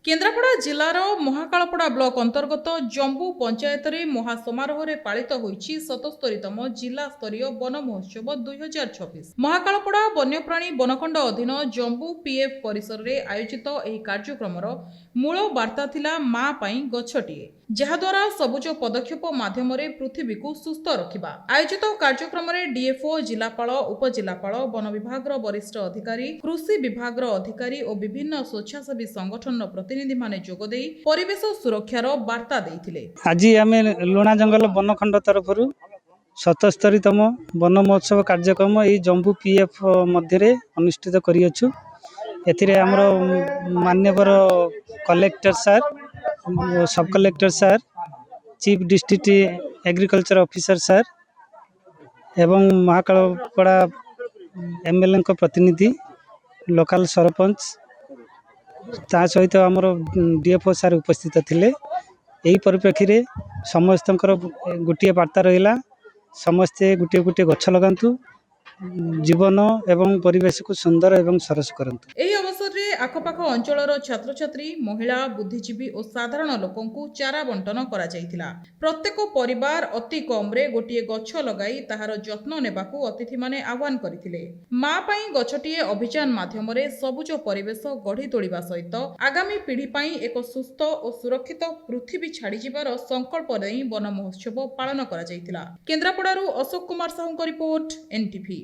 Kendrapara जिलार Mahakalpada block अंतर्गत जम्बू पंचायत रे महासमारोह पालित होईछि 77तम जिला स्तरीय वन महोत्सव 2026। महाकालपड़ा वन्यप्राणी वनखंड अधीन जम्बू पीएफ परिसर रे आयोजित एही कार्यक्रमर मूल वार्ता थिला माँ पाई गछटिए जहाद्वारा सबुज पदक्षेप माध्यम पृथ्वी को सुस्थ रखिबा। आयोजित कार्यक्रम डीएफओ जिलापाल उपजिलापाल वन विभाग वरिष्ठ अधिकारी कृषि विभाग अधिकारी और विभिन्न स्वेच्छासेवी संगठन प्रतिनिधि माने जोगदे परिवेश सुरक्षार वार्ता देइथिले। आज आम लुणा जंगल वनखंड तरफ 77तम वन महोत्सव कार्यक्रम यही जम्बू पीएफ मध्य अनुष्ठित करियछु। एथिरे हमर मान्यवर कलेक्टर सार, सब कलेक्टर सार, चीफ डिस्ट्रिक्ट एग्रीकल्चर ऑफिसर सार एवं महाकालपड़ा एमएलए प्रतिनिधि लोकल सरपंच ता सहित आमर डीएफओ सार उपस्थित थिले। यही परिप्रेक्षी रे समस्तंकर गोटे वार्ता रहिला, समस्ते गोटे गोटे गछ लगांतु, जीवन एवं परिवेश को सुंदर एवं सरस करंतु। एही अवसर रे आखपाख अंचलर छात्र छात्री महिला बुद्धिजीवी और साधारण लोकंकु चारा बंटन करा जायतिला। प्रत्येक परिवार अति कम रे गोटे गछ लगाई ताहार जत्न नेबाकू अतिथि माने आह्वान करथिले। माँ पाई गछटिए अभियान माध्यम रे सबुज परिवेश गढ़ी तोड़िबा सहित आगामी पीढ़ी पाई एक सुस्थ और सुरक्षित पृथ्वी छाड़ी जिबार संकल्प नै वन महोत्सव पालन करा जायतिला। केन्द्रापड़ारू अशोक कुमार साहूଙ୍କ रिपोर्ट एनटीवी।